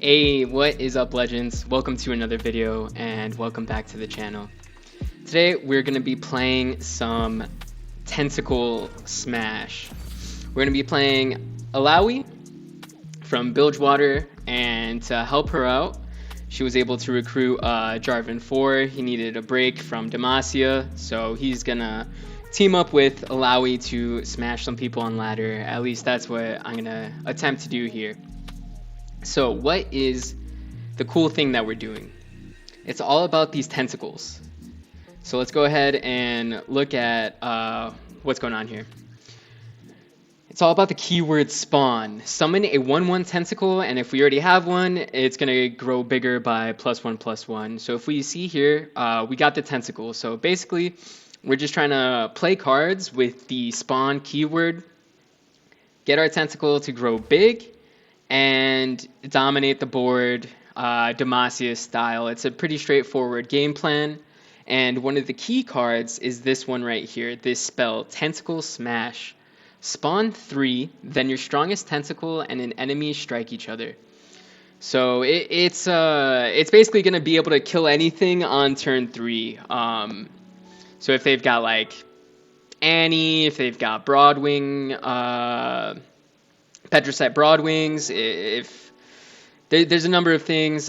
Hey, what is up, legends? Welcome to another video and welcome back to the channel. Today we're going to be playing some Tentacle Smash. We're going to be playing Illaoi from Bilgewater, and to help her out, she was able to recruit Jarvan 4. He needed a break from Demacia, so he's going to team up with Illaoi to smash some people on ladder. At least that's what I'm going to attempt to do here. So what is the cool thing that we're doing? It's all about these tentacles. So let's go ahead and look at what's going on here. It's all about the keyword spawn. Summon a 1/1 tentacle, and if we already have one, it's going to grow bigger by +1/+1. So if we see here, we got the tentacle. So basically, we're just trying to play cards with the spawn keyword, get our tentacle to grow big, and dominate the board Demacia style. It's a pretty straightforward game plan. And one of the key cards is this one right here, this spell, Tentacle Smash. Spawn 3, then your strongest tentacle and an enemy strike each other. So it's basically going to be able to kill anything on turn 3. So if they've got like Annie, if they've got Broadwing, Petrosite Broadwings, if there's a number of things.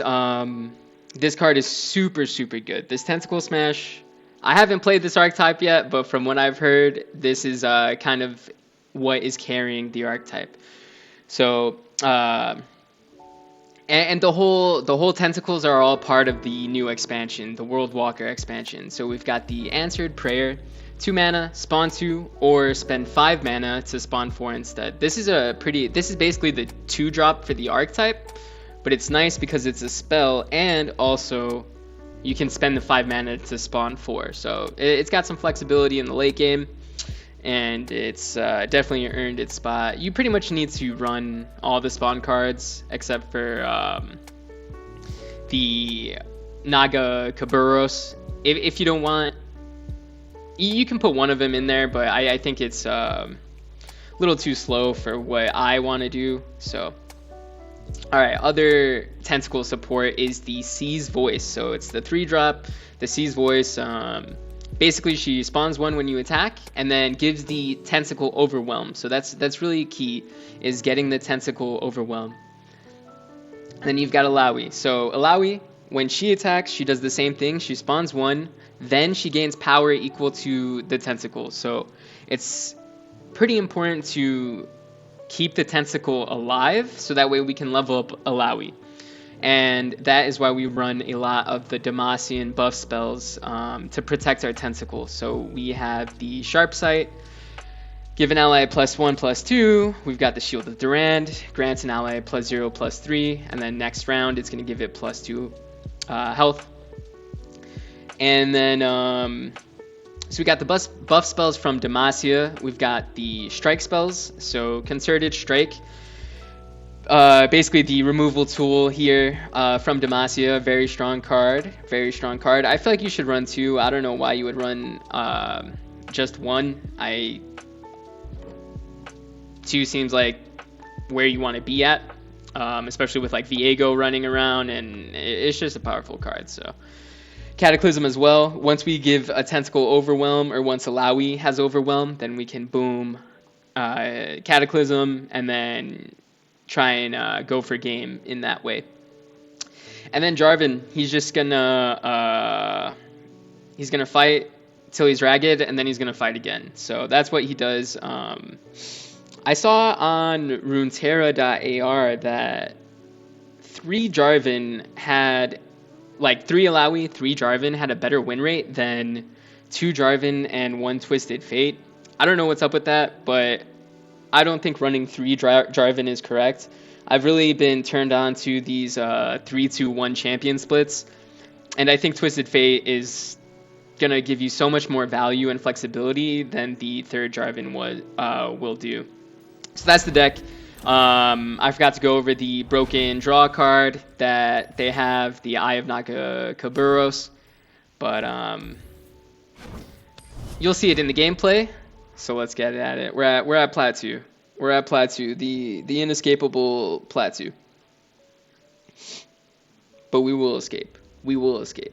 This card is super good. This Tentacle Smash, I haven't played this archetype yet, but from what I've heard, this is kind of what is carrying the archetype. So and the whole tentacles are all part of the new expansion, the World Walker expansion. So we've got the Answered Prayer, 2 mana, spawn 2, or spend 5 mana to spawn 4 instead. This is basically the 2-drop for the archetype, but it's nice because it's a spell, and also you can spend the 5 mana to spawn 4. So it's got some flexibility in the late game, and it's definitely earned its spot. You pretty much need to run all the spawn cards except for the Naga Kaburos. If you don't want, you can put one of them in there, but I think it's a little too slow for what I want to do. So, alright, other tentacle support is the Sea's Voice. So it's the 3-drop, the Sea's Voice. Basically, she spawns 1 when you attack, and then gives the tentacle Overwhelm. So that's really key, is getting the tentacle Overwhelm. And then you've got Illaoi. So Illaoi, when she attacks, she does the same thing. She spawns 1, then she gains power equal to the tentacle. So it's pretty important to keep the tentacle alive, so that way we can level up Illaoi. And that is why we run a lot of the Demacian buff spells to protect our tentacle. So we have the Sharp Sight, give an ally +1/+2. We've got the Shield of Durand, grants an ally +0/+3, and then next round it's going to give it +2 health. And then so we got the buff spells from Demacia. We've got the strike spells. So Concerted Strike, basically the removal tool here from Demacia. Very strong card. Very strong card. I feel like you should run 2. I don't know why you would run just 1. 2 seems like where you want to be at, especially with like Viego running around, and it's just a powerful card. So Cataclysm as well. Once we give a tentacle Overwhelm, or once Illaoi has Overwhelm, then we can boom Cataclysm, and then try and go for game in that way. And then Jarvan, he's just gonna fight till he's ragged, and then he's gonna fight again. So that's what he does. I saw on Runeterra.ar that 3 Jarvan had, like 3 Illaoi, 3 Jarvan had a better win rate than 2 Jarvan and 1 Twisted Fate. I don't know what's up with that, but I don't think running 3 Jarvan is correct. I've really been turned on to these 3-2-1 champion splits, and I think Twisted Fate is gonna give you so much more value and flexibility than the 3rd Jarvan will do. So that's the deck. I forgot to go over the broken draw card that they have, the Eye of Naga Kaburos, but you'll see it in the gameplay. So let's get at it. We're at Plat 2. We're at Plat 2, the inescapable Plat 2. But we will escape. We will escape.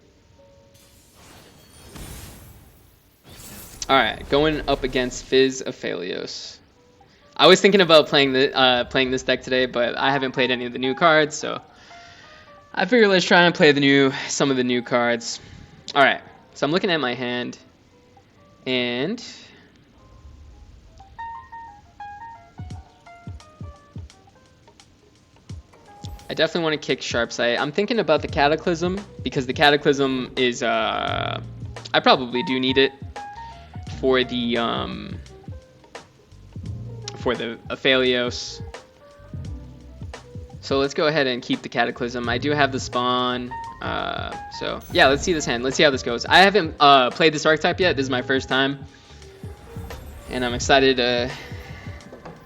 Alright, going up against Fizz Aphelios. I was thinking about playing this deck today, but I haven't played any of the new cards, so I figured let's try and play some of the new cards. Alright, so I'm looking at my hand, and I definitely want to kick Sharpsight. I'm thinking about the Cataclysm, because the Cataclysm is, I probably do need it for the Aphelios. So let's go ahead and keep the Cataclysm. I do have the spawn. So yeah, let's see this hand. Let's see how this goes. I haven't played this archetype yet. This is my first time, and I'm excited to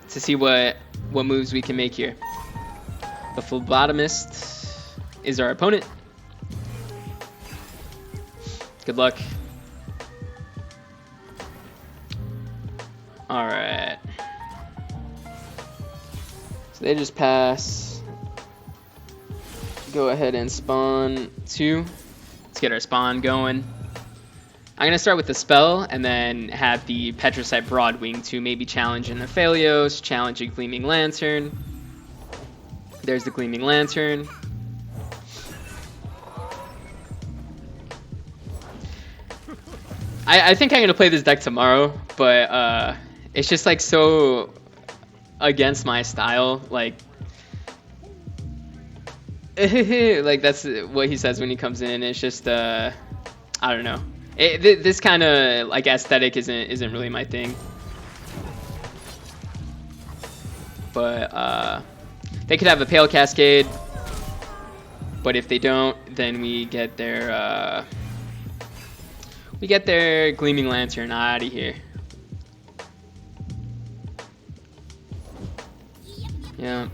see what moves we can make here. The Phlebotomist is our opponent. Good luck. Alright. So they just pass. Go ahead and spawn 2. Let's get our spawn going. I'm going to start with the spell and then have the Petricite Broadwing to maybe challenge an Aphelios, challenge a Gleaming Lantern. There's the Gleaming Lantern. I think I'm going to play this deck tomorrow, but it's just like so against my style. Like, like that's what he says when he comes in. It's just, I don't know. This kind of like aesthetic isn't really my thing. But they could have a Pale Cascade, but if they don't, then we get their Gleaming Lantern out of here. Yeah.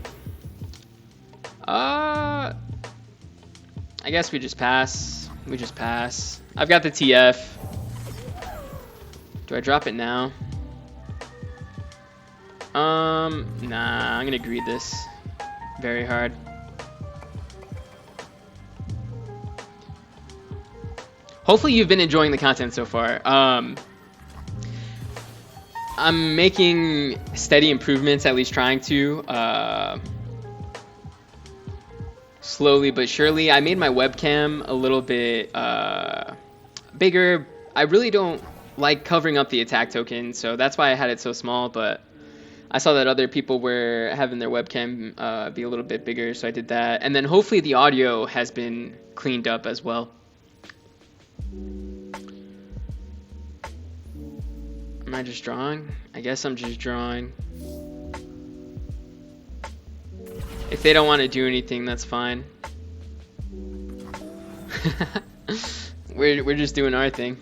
I guess we just pass. We just pass. I've got the TF. Do I drop it now? Nah, I'm gonna greed this very hard. Hopefully you've been enjoying the content so far. I'm making steady improvements, at least trying to. Slowly but surely. I made my webcam a little bit bigger. I really don't like covering up the attack token, so that's why I had it so small, but I saw that other people were having their webcam be a little bit bigger, so I did that. And then hopefully the audio has been cleaned up as well. Am I just drawing? I guess I'm just drawing. If they don't want to do anything, that's fine. We're just doing our thing.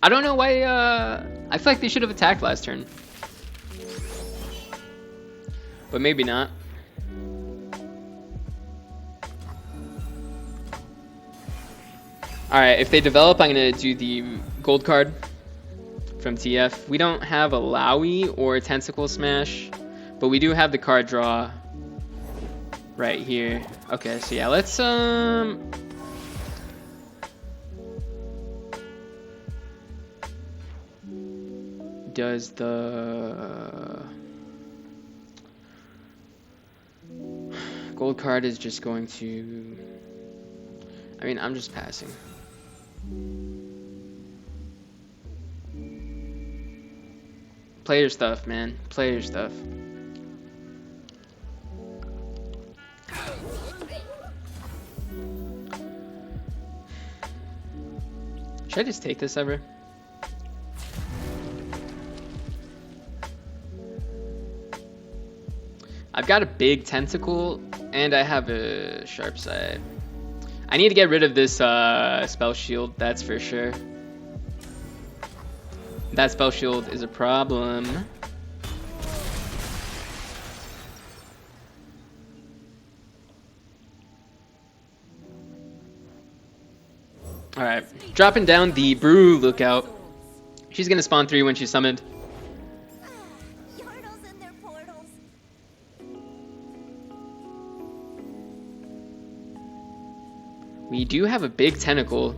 I don't know why, I feel like they should have attacked last turn. But maybe not. Alright, if they develop, I'm going to do the gold card from TF. We don't have a Illaoi or a Tentacle Smash, but we do have the card draw right here. Okay, so yeah, let's does the gold card is just going to, I mean, I'm just passing. Play your stuff, man. Play your stuff. Should I just take this ever? I've got a big tentacle and I have a sharp side. I need to get rid of this spell shield, that's for sure. That spell shield is a problem. Alright, dropping down the Brew Lookout. She's gonna spawn 3 when she's summoned. We do have a big tentacle.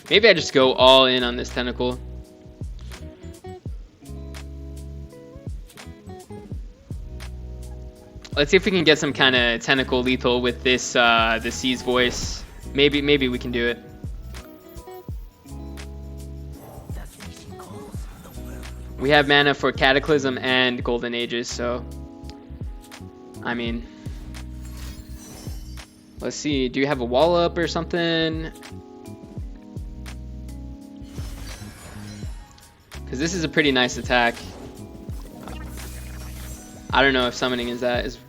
Maybe I just go all in on this tentacle. Let's see if we can get some kind of tentacle lethal with this the Sea's voice. Maybe we can do it. We have mana for Cataclysm and Golden Ages, so I mean, let's see. Do you have a wall up or something? Because this is a pretty nice attack. I don't know if summoning that is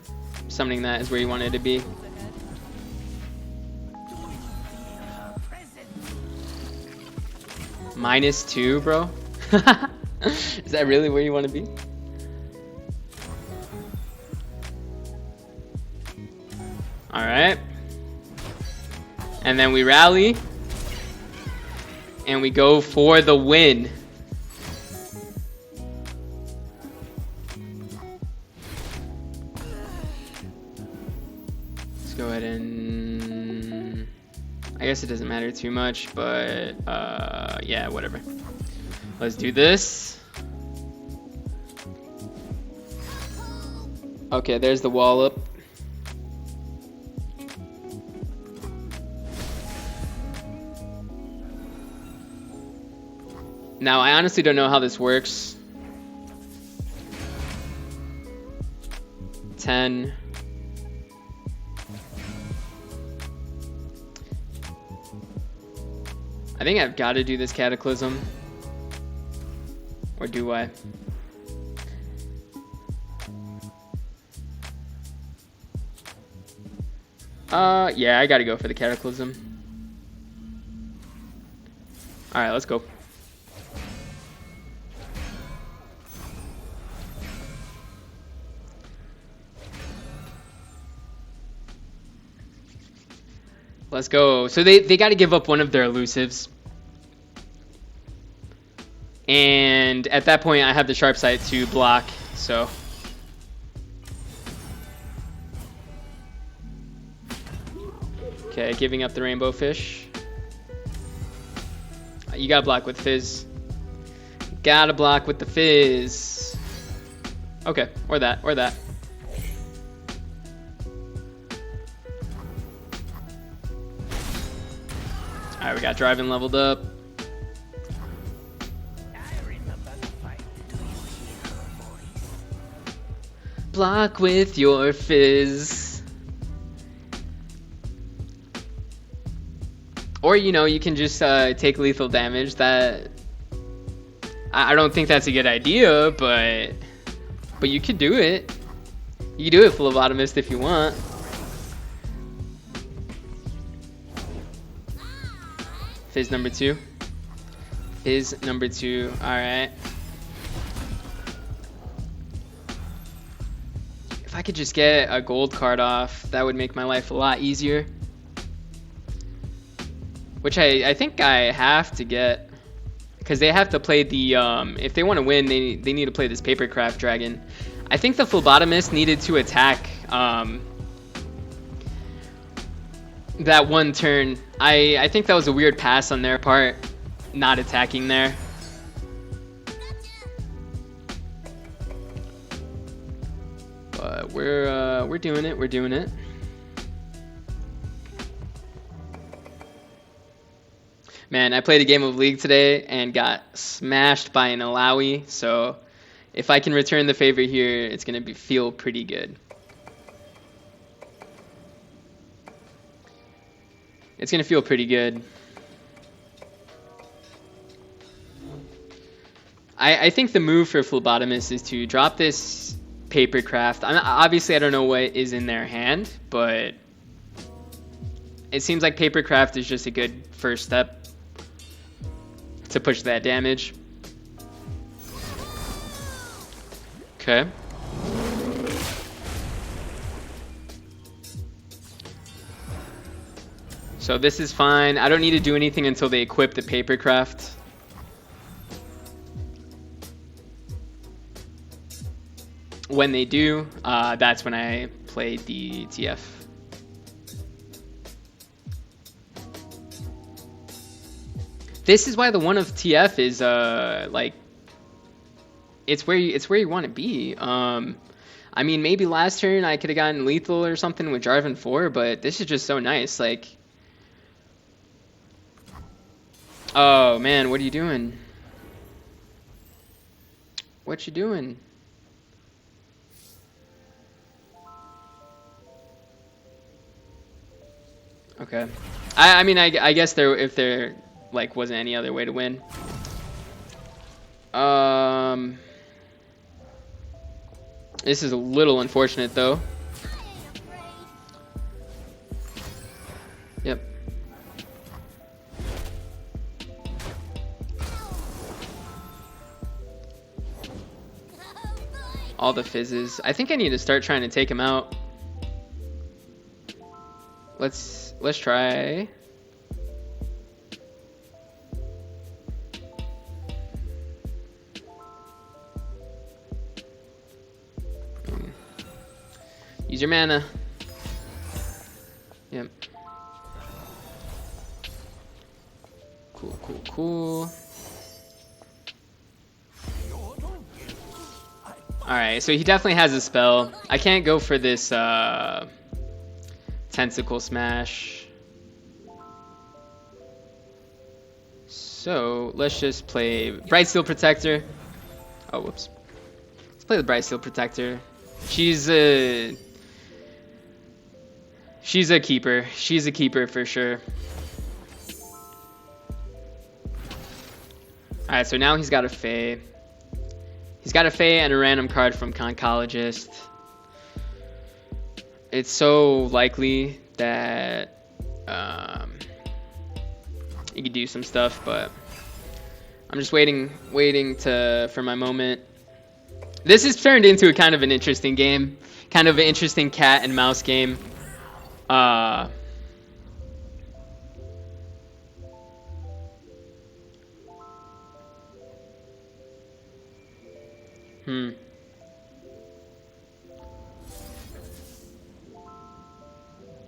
where you want it to be. -2, bro. Is that really where you want to be? All right. And then we rally. And we go for the win. Let's go ahead and... I guess it doesn't matter too much, but yeah, whatever. Let's do this. Okay, there's the wall up. Now, I honestly don't know how this works. 10. I think I've got to do this Cataclysm. Or do I? Yeah, I gotta go for the Cataclysm. Alright, let's go. Let's go. So they gotta give up one of their elusives. And at that point, I have the sharp sight to block, so. Okay, giving up the rainbow fish. You gotta block with fizz. Gotta block with the fizz. Okay, or that, or that. Alright, we got driving leveled up. Block with your fizz. Or, you know, you can just take lethal damage. That I don't think that's a good idea, but you could do it. You can do it, Phlebotomist, if you want. Fizz number 2. Fizz number 2. All right. If I could just get a gold card off, that would make my life a lot easier. Which I think I have to get, because they have to play the if they want to win, they need to play this Papercraft Dragon. I think the Phlebotomist needed to attack that one turn. I think that was a weird pass on their part, not attacking there. But we're doing it. We're doing it. Man, I played a game of League today and got smashed by an Illaoi, so if I can return the favor here, it's gonna feel pretty good. It's gonna feel pretty good. I think the move for Phlebotomist is to drop this Papercraft. Obviously, I don't know what is in their hand, but it seems like Papercraft is just a good first step to push that damage. Okay. So this is fine. I don't need to do anything until they equip the Papercraft. When they do, that's when I play the TF. This is why the one of TF is like it's where you want to be. I mean, maybe last turn I could have gotten lethal or something with Jarvan 4, but this is just so nice. Like, oh man, what are you doing? What you doing? Okay. I mean, I guess if there like wasn't any other way to win. This is a little unfortunate though. Yep. All the fizzes. I think I need to start trying to take him out. Let's try. Use your mana. Yep. Cool. Alright, so he definitely has a spell. I can't go for this Tentacle Smash. So let's just play Bright Steel Protector. Oh, whoops. Let's play the Bright Steel Protector. She's a keeper. She's a keeper for sure. Alright, so now he's got a Fae. He's got a Fae and a random card from Conchologist. It's so likely that he could do some stuff, but I'm just waiting for my moment. This has turned into a kind of an interesting game, kind of an interesting cat and mouse game.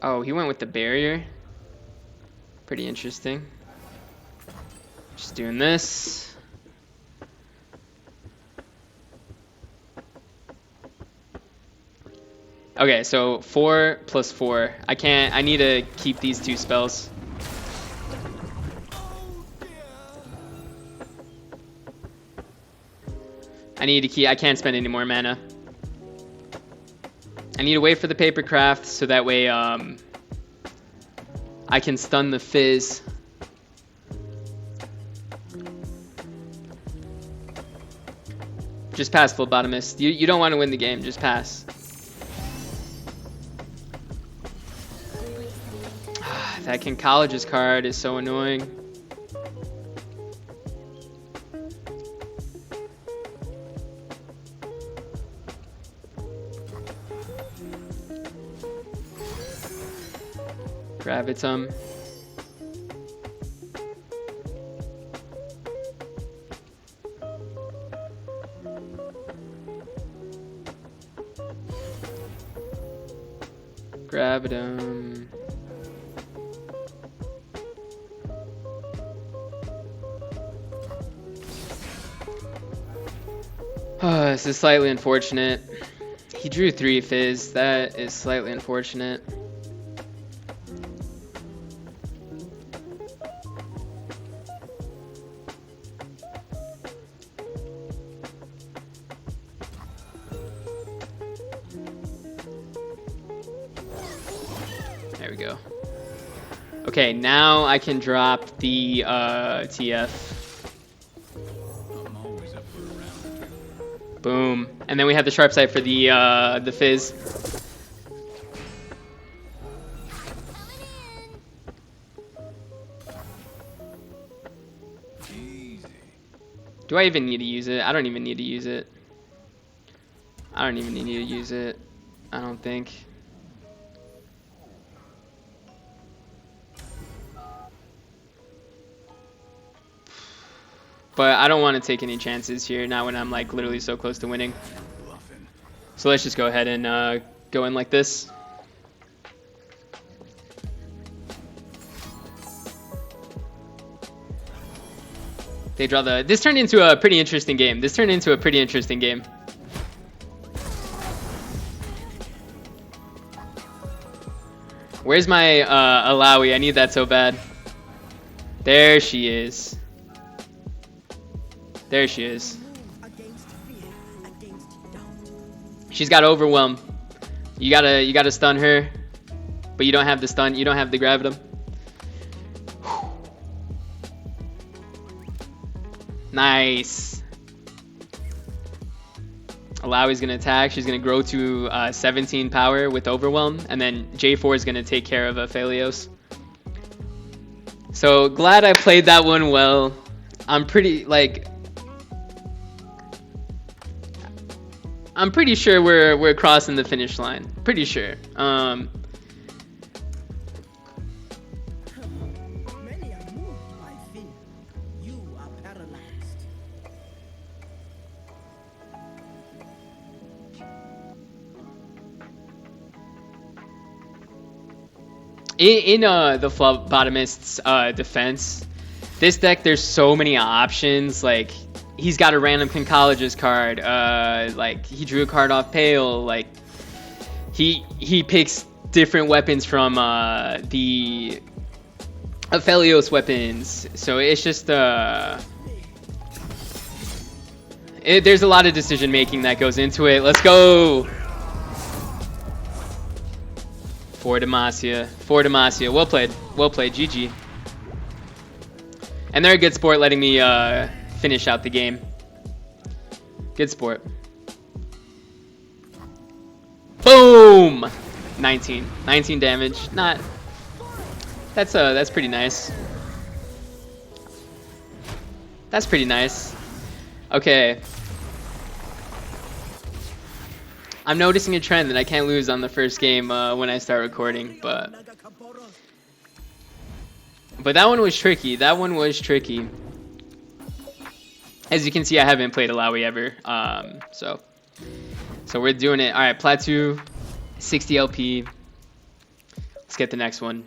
Oh, he went with the barrier. Pretty interesting. Just doing this. Okay, so 4 plus 4. I need to keep these 2 spells. I can't spend any more mana. I need to wait for the paper craft so that way I can stun the fizz. Just pass, Phlebotomist. You don't want to win the game, just pass. That Conchologist card is so annoying. Gravitum. Gravitum. Oh, this is slightly unfortunate. He drew 3 fizz. That is slightly unfortunate. There we go. Okay, now I can drop the TF. Boom. And then we have the sharp sight for the fizz. Do I even need to use it? I don't even need to use it. I don't even need to use it. I don't think. But I don't want to take any chances here, not when I'm like literally so close to winning. So let's just go ahead and go in like this. They draw the... This turned into a pretty interesting game. Where's my Illaoi? I need that so bad. There she is. There she is. She's got overwhelm. You gotta stun her, but you don't have the stun. You don't have the gravitum. Nice. Illaoi's gonna attack. She's gonna grow to 17 power with overwhelm, and then J4 is gonna take care of Aphelios. So glad I played that one well. I'm pretty sure we're crossing the finish line. Pretty sure. In the phlebotomist's defense, this deck, there's so many options. Like, he's got a random Conchologist card. Like, he drew a card off Pale. Like, he picks different weapons from the Aphelios weapons. So it's just there's a lot of decision making that goes into it. Let's go. For Demacia. Well played, GG. And they're a good sport letting me finish out the game. Good sport. Boom! 19 damage. That's pretty nice. That's pretty nice. Okay. I'm noticing a trend that I can't lose on the first game when I start recording, but that one was tricky. As you can see, I haven't played Illaoi ever, so we're doing it. All right, Plateau, 60 LP. Let's get the next one.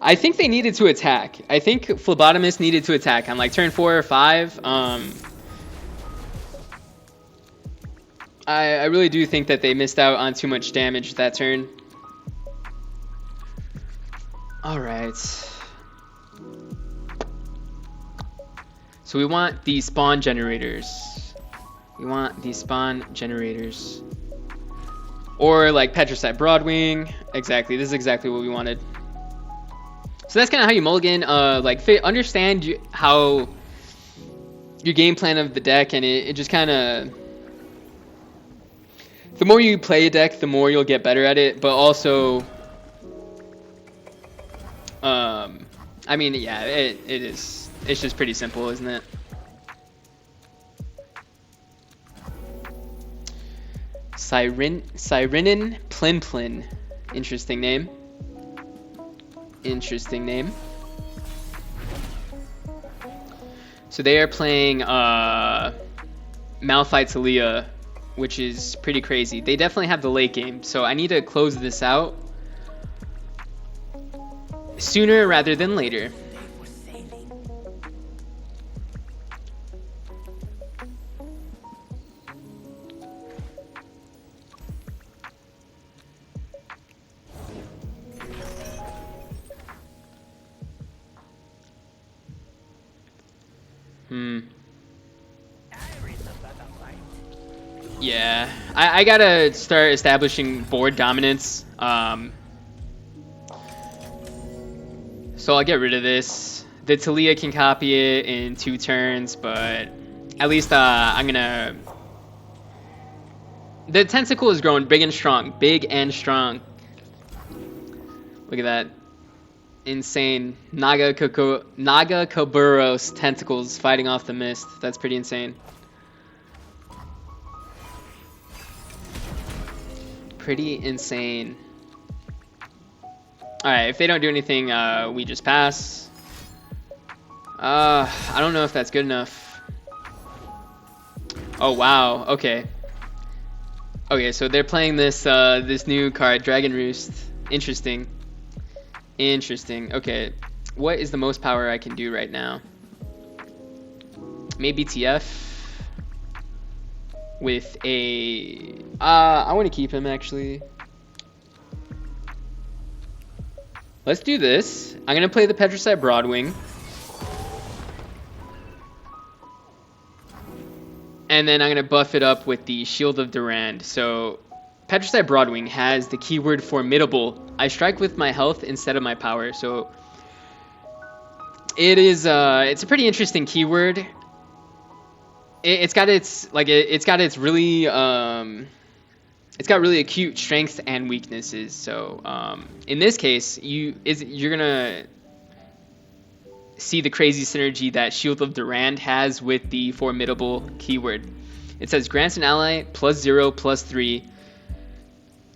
I think they needed to attack. I think Phlebotomist needed to attack on like turn 4 or 5. I really do think that they missed out on too much damage that turn. Alright. So we want these spawn generators. Or like Petricite Broadwing. Exactly, this is exactly what we wanted. So that's kind of how you mulligan. Like, understand how your game plan of the deck, and it just kind of... The more you play a deck, the more you'll get better at it, but also, I mean, yeah, it is. It's just pretty simple, isn't it? Sirenin Plinplin. Interesting name. So they are playing Malphite Talia, which is pretty crazy. They definitely have the late game, so I need to close this out sooner rather than later. Yeah, I gotta start establishing board dominance. So I'll get rid of this. The Talia can copy it in 2 turns, but at least I'm gonna... The tentacle is growing big and strong. Look at that. Insane. Naga Koburos tentacles fighting off the mist. That's pretty insane. Alright, if they don't do anything, we just pass. I don't know if that's good enough. Oh, wow. Okay. Okay, so they're playing this this new card, Dragon Roost. Interesting. Okay, what is the most power I can do right now? maybe TF with a... I want to keep him, actually. Let's do this. I'm going to play the Petricite Broadwing. And then I'm going to buff it up with the Shield of Durand. So Petricite Broadwing has the keyword Formidable. I strike with my health instead of my power. So it is it's a pretty interesting keyword. It's got its really it's got really acute strengths and weaknesses. So in this case, you're gonna see the crazy synergy that Shield of Durand has with the Formidable keyword. It says grants an ally +0/+3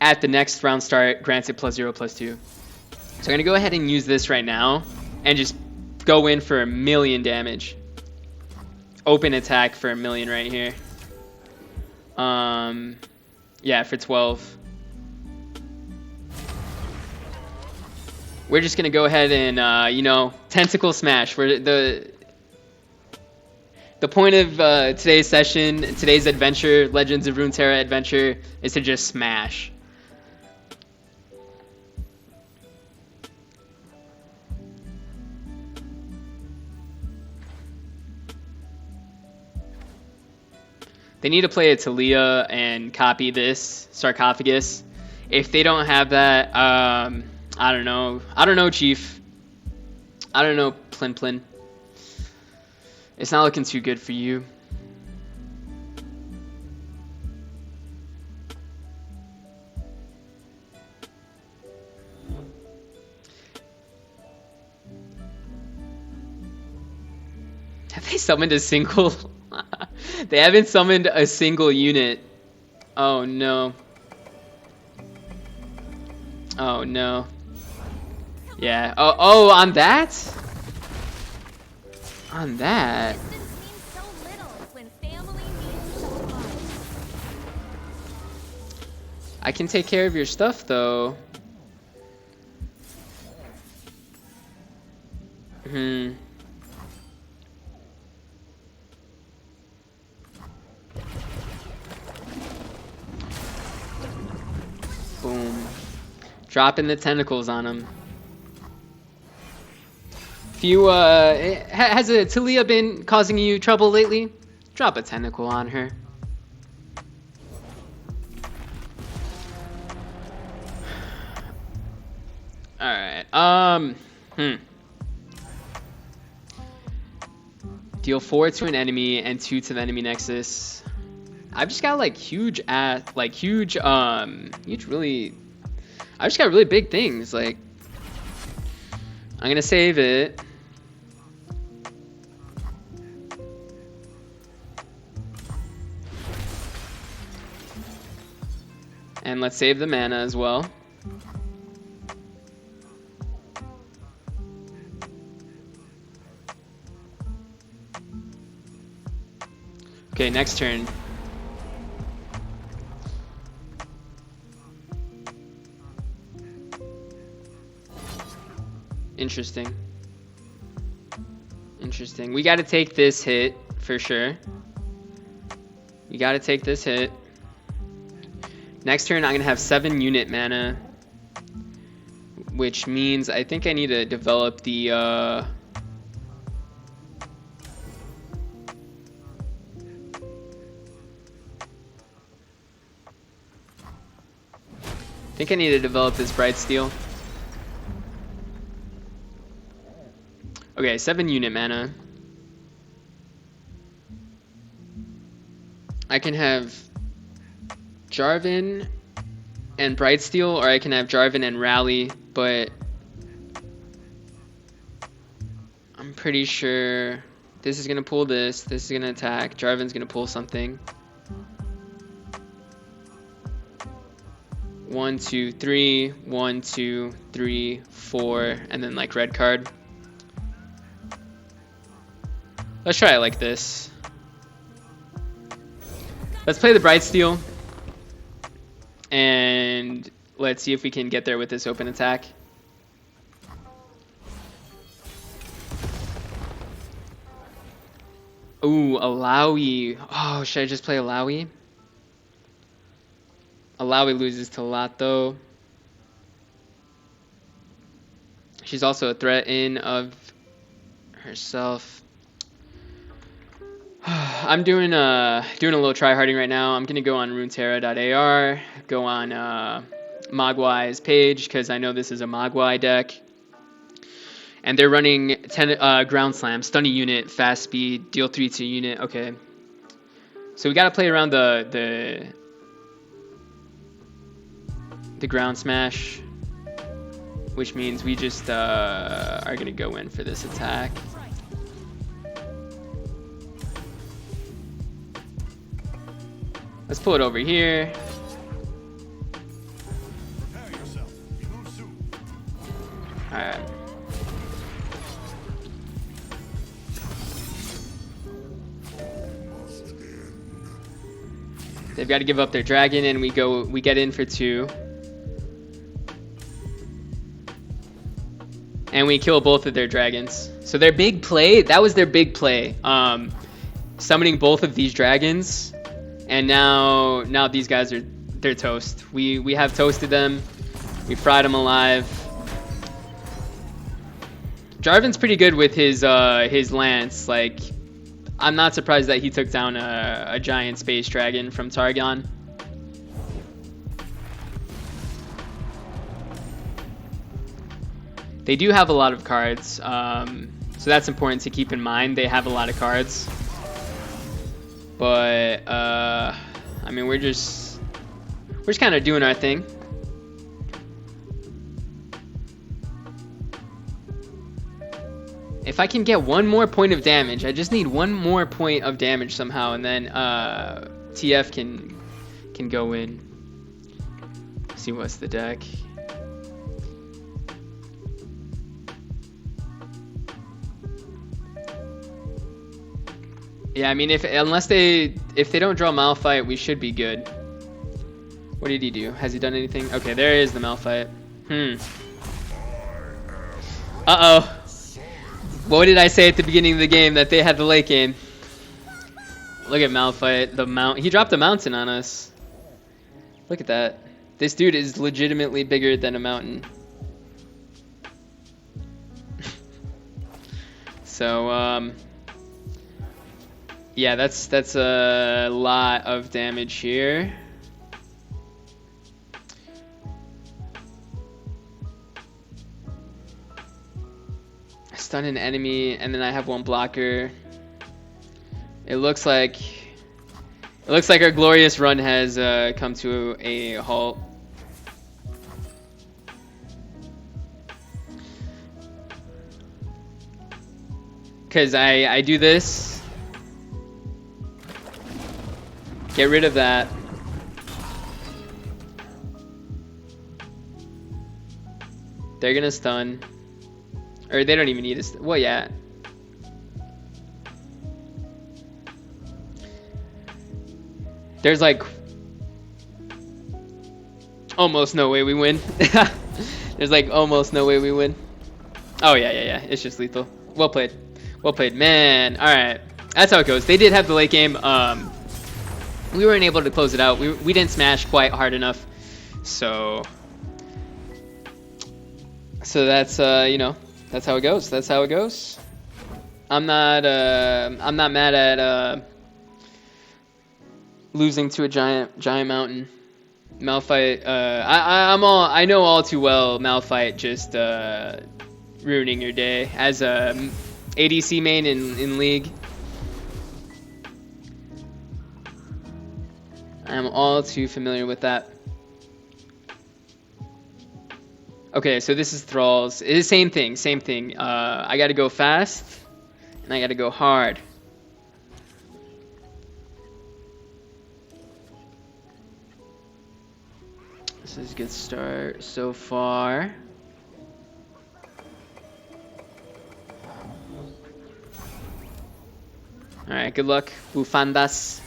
at the next round start, grants it +0/+2. So I'm gonna go ahead and use this right now and just go in for 1,000,000 damage. Open attack for 1,000,000 right here. Yeah, for 12. We're just gonna go ahead and you know, tentacle smash. Where the point of today's session, today's adventure, Legends of Runeterra adventure, is to just smash. They need to play a Talia and copy this sarcophagus. If they don't have that, I don't know. I don't know, Chief. I don't know, Plin Plin. It's not looking too good for you. Have they summoned a single? They haven't summoned a single unit. Oh no. Oh no. Yeah. Oh, on that? On that? I can take care of your stuff though. Boom. Dropping the tentacles on him. If you, has a Talia been causing you trouble lately? Drop a tentacle on her. Alright, Deal 4 to an enemy and 2 to the enemy nexus. I've just got like huge really... I just got really big things, like... I'm gonna save it. And let's save the mana as well. Okay, next turn. Interesting. Interesting. We gotta take this hit, for sure. We gotta take this hit. Next turn, I'm gonna have 7 unit mana. Which means I think I need to develop the, I think I need to develop this Bright Steel. Okay, 7 unit mana. I can have Jarvan and Bright Steel, or I can have Jarvan and Rally, but I'm pretty sure this is gonna pull this is gonna attack, Jarvan's gonna pull something. 1, 2, 3, 1, 2, 3, 4, and then like red card. Let's try it like this. Let's play the Bright Steel. And let's see if we can get there with this open attack. Ooh, Illaoi. Oh, should I just play Illaoi? Illaoi loses to Lato. She's also a threat in of herself. I'm doing a little tryharding right now. I'm gonna go on Runeterra.ar, go on Mogwai's page because I know this is a Mogwai deck, and they're running 10 ground slam, stun a unit, fast speed, deal 3 to unit. Okay, so we gotta play around the ground smash, which means we just are gonna go in for this attack. Let's pull it over here. Alright. They've got to give up their dragon, and we get in for 2. And we kill both of their dragons. So their big play, that was their big play. Summoning both of these dragons. And now these guys they're toast. We have toasted them. We fried them alive. Jarvan's pretty good with his lance. Like, I'm not surprised that he took down a giant space dragon from Targon. They do have a lot of cards, so that's important to keep in mind. They have a lot of cards. But I mean, we're just kind of doing our thing. If I can get one more point of damage, I just need one more point of damage somehow, and then TF can go in. See what's the deck. Yeah, I mean, if they don't draw Malphite, we should be good. What did he do? Has he done anything? Okay, there is the Malphite. Uh-oh. What did I say at the beginning of the game? That they had the late game. Look at Malphite. He dropped a mountain on us. Look at that. This dude is legitimately bigger than a mountain. So, yeah, that's a lot of damage here. Stun an enemy, and then I have one blocker. It looks like our glorious run has come to a halt. Cause I do this. Get rid of that. They're gonna stun. Or they don't even need a well, yeah. There's like almost no way we win. There's like almost no way we win. Oh yeah. It's just lethal. Well played. Well played, man. All right, that's how it goes. They did have the late game. We weren't able to close it out. We didn't smash quite hard enough. So that's you know, that's how it goes. That's how it goes. I'm not mad at losing to a giant mountain. Malphite. I know all too well. Malphite just ruining your day as a ADC main in League. I'm all too familiar with that. Okay, so this is Thralls. It is same thing. I gotta go fast, and I gotta go hard. This is a good start so far. Alright, good luck, Bufandas.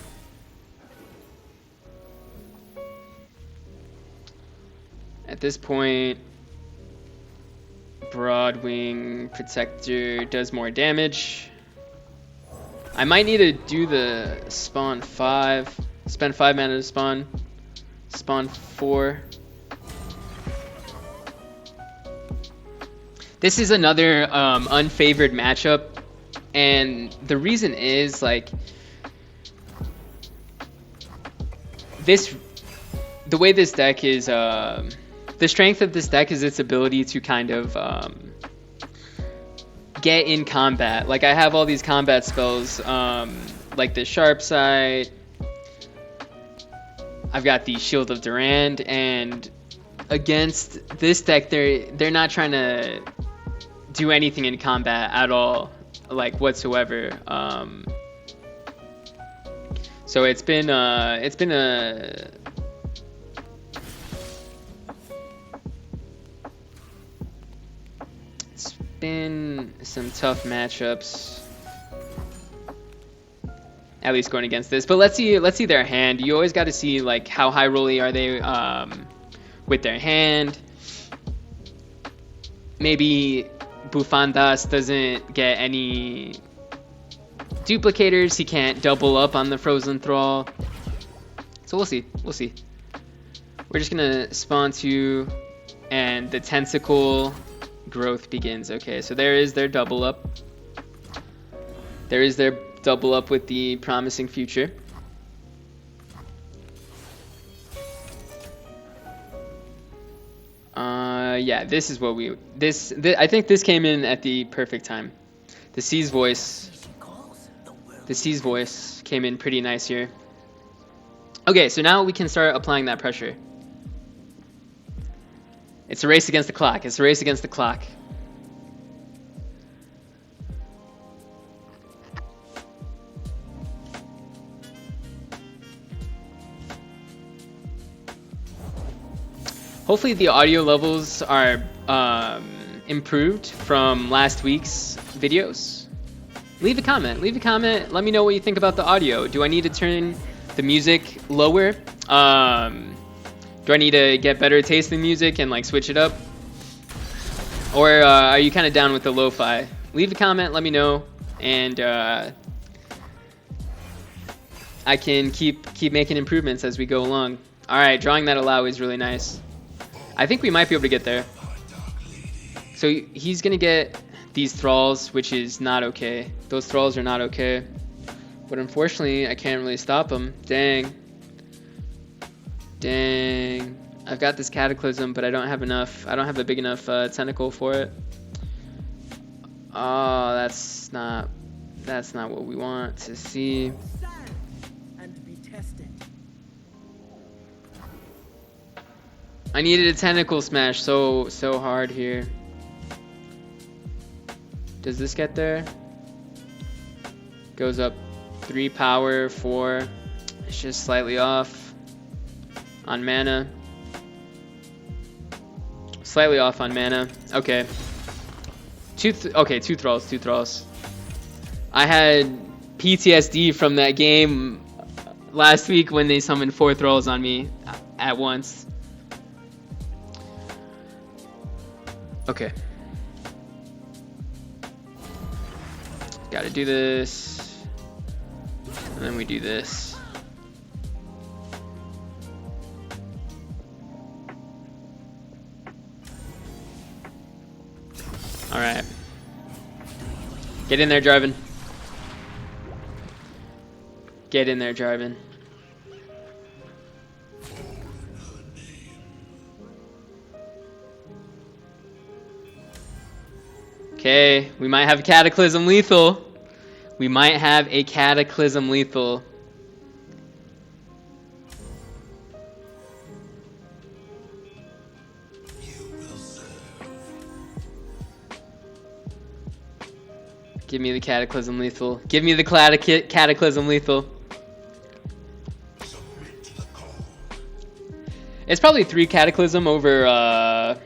At this point, Broadwing Protector does more damage. I might need to do the spawn 5. Spend 5 mana to spawn. Spawn 4. This is another unfavored matchup, and the reason is like the way this deck is, the strength of this deck is its ability to kind of get in combat. Like I have all these combat spells, like the Sharp Sight. I've got the Shield of Durand, and against this deck, they're not trying to do anything in combat at all, like whatsoever. So it's been some tough matchups, at least going against this. But let's see their hand. You always got to see like how high rolly are they with their hand. Maybe Bufandas doesn't get any duplicators. He can't double up on the Frozen Thrall. So we'll see. We're just gonna spawn 2, and the tentacle growth begins. Okay, so there is their double up. There is their double up with the Promising Future. Yeah, this is what I think this came in at the perfect time. The Sea's Voice came in pretty nice here. Okay, so now we can start applying that pressure. It's a race against the clock. It's a race against the clock. Hopefully the audio levels are improved from last week's videos. Leave a comment. Let me know what you think about the audio. Do I need to turn the music lower? Do I need to get better taste in music and like switch it up? Or are you kind of down with the lo-fi? Leave a comment, let me know, and I can keep making improvements as we go along. All right, drawing that Illaoi is really nice. I think we might be able to get there. So he's gonna get these thralls, which is not okay. Those thralls are not okay. But unfortunately, I can't really stop him. Dang. I've got this Cataclysm, but I don't have enough. I don't have a big enough tentacle for it. Oh, that's not what we want to see. I needed a tentacle smash so hard here. Does this get there? Goes up 3 power, 4. It's just slightly off on mana. Slightly off on mana. Okay. Two thralls. I had PTSD from that game last week when they summoned 4 thralls on me at once. Okay. Gotta do this. And then we do this. Alright. Get in there, Jarvan. Get in there, Jarvan. Okay, we might have Cataclysm lethal. We might have a Cataclysm lethal. Give me the Cataclysm lethal. Give me the Cataclysm lethal. It's probably 3 Cataclysm over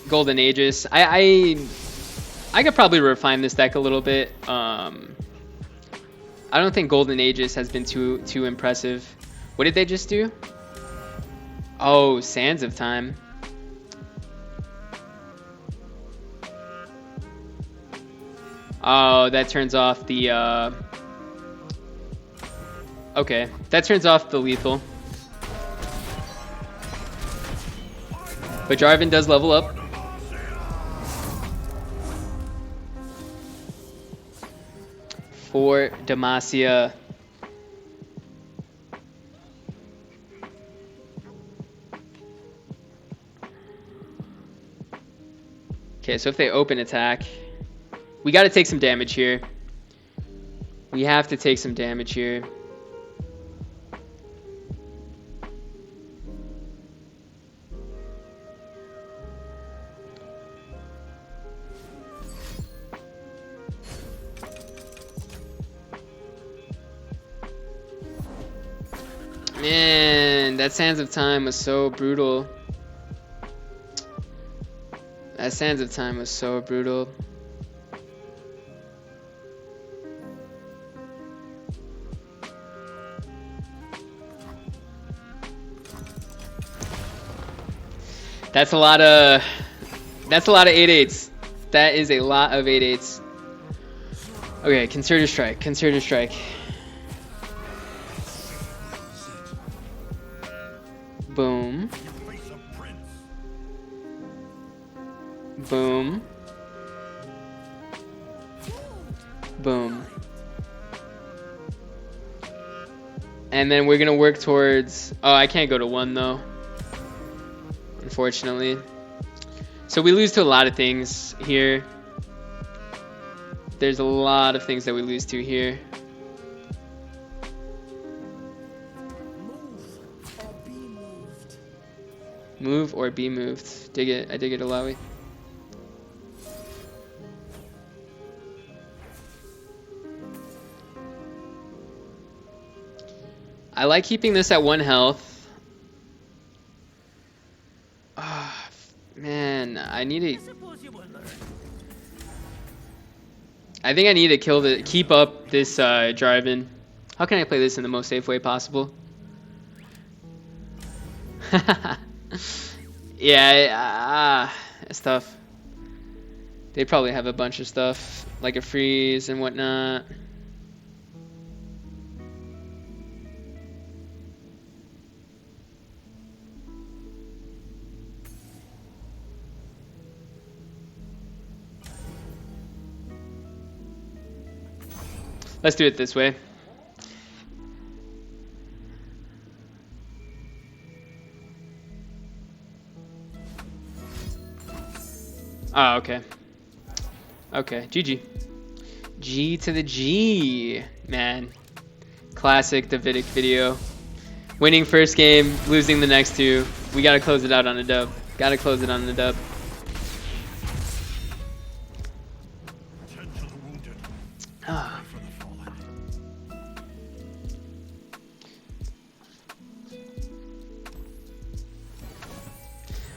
Golden Aegis. I could probably refine this deck a little bit. I don't think Golden Aegis has been too impressive. What did they just do? Oh, Sands of Time. Oh, that turns off the Okay, that turns off the lethal. But Jarvan does level up. For Demacia. Okay, so if they open attack, we got to take some damage here. We have to take some damage here. Man, that Sands of Time was so brutal. That Sands of Time was so brutal. That's a lot of 8/8s. That is a lot of 8/8s. Okay, concerted strike, concerted strike. Boom. Boom. Boom. And then we're gonna work towards, oh, I can't go to 1 though, unfortunately. So we lose to a lot of things here. There's a lot of things that we lose to here. Move or be moved. Dig it. I dig it, Illaoi. I like keeping this at 1 health. Oh, man, I need to. I think I need to keep up this Jarvan. How can I play this in the most safe way possible? Yeah, it's tough. They probably have a bunch of stuff, like a freeze and whatnot. Let's do it this way. Oh, okay. Okay, GG. G to the G, man. Classic Davidic video. Winning first game, losing the next 2. We gotta close it out on a dub. Gotta close it on the dub. Ah.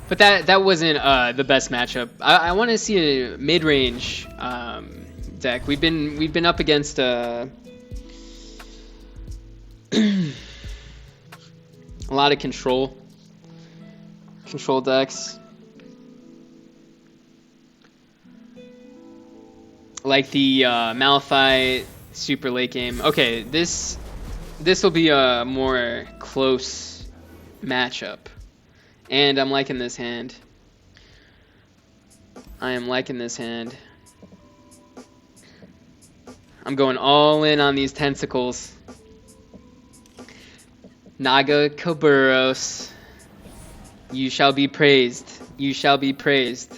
But that wasn't the best matchup. I want to see a mid-range deck. We've been up against a lot of control decks, like the Malphite super late game. Okay, this will be a more close matchup. And I'm liking this hand. I am liking this hand. I'm going all in on these tentacles. Naga Koburos. You shall be praised. You shall be praised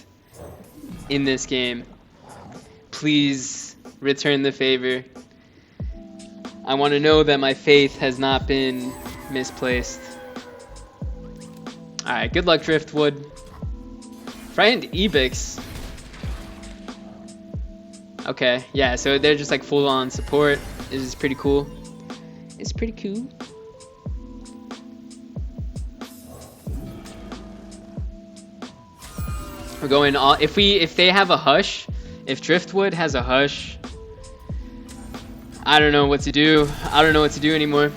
in this game. Please return the favor. I want to know that my faith has not been misplaced. Alright, good luck, Driftwood. Frightened Ebix. Okay, yeah, so they're just like full on support. This is pretty cool. It's pretty cool. We're going all, if they have a hush, if Driftwood has a hush, I don't know what to do. I don't know what to do anymore.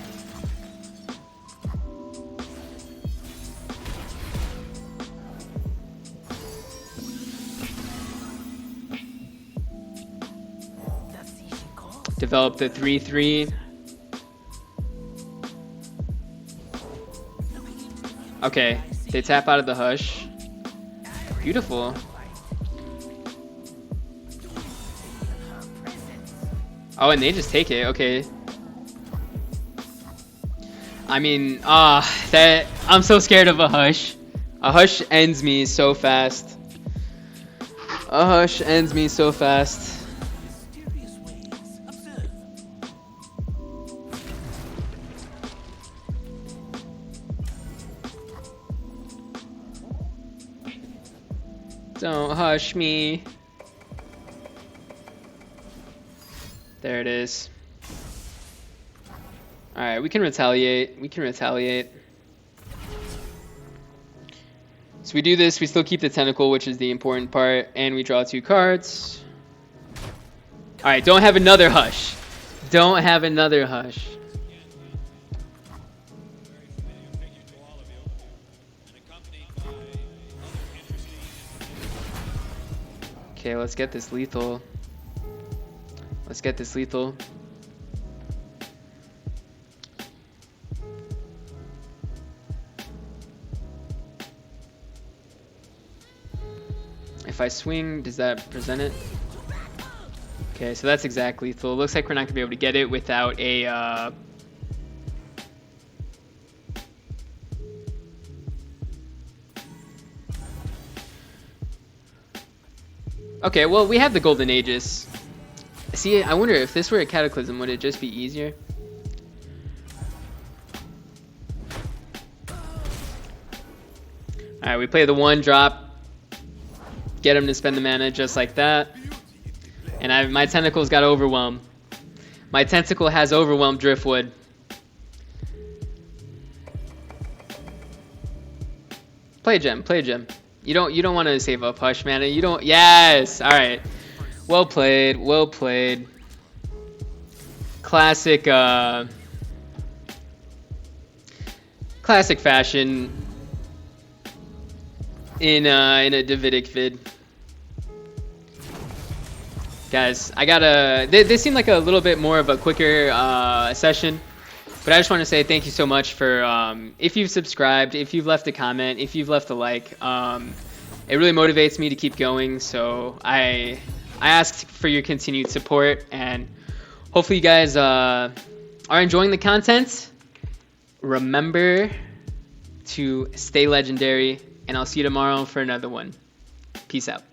Develop the 3/3. Okay, they tap out of the hush. Beautiful. Oh, and they just take it. Okay. I mean, that I'm so scared of a hush. A hush ends me so fast. A hush ends me so fast. Don't hush me. There it is. Alright, we can retaliate. We can retaliate. So we do this, we still keep the tentacle, which is the important part, and we draw 2 cards. Alright, don't have another hush. Don't have another hush. Okay, let's get this lethal. Let's get this lethal. If I swing, does that present it? Okay, so that's exact lethal. Looks like we're not gonna be able to get it without a Okay, well, we have the Golden Aegis. See, I wonder if this were a Cataclysm, would it just be easier? Alright, we play the 1-drop. Get him to spend the mana just like that. And my tentacle's got Overwhelm. My tentacle has Overwhelmed Driftwood. Play a gem, play a gem. You don't want to save up hush mana. You don't. Yes. All right. Well played. Well played. Classic. Classic fashion. In a Davidic vid. Guys, I gotta. This seemed like a little bit more of a quicker session. But I just want to say thank you so much for if you've subscribed, if you've left a comment, if you've left a like. It really motivates me to keep going. So I ask for your continued support, and hopefully you guys are enjoying the content. Remember to stay legendary, and I'll see you tomorrow for another one. Peace out.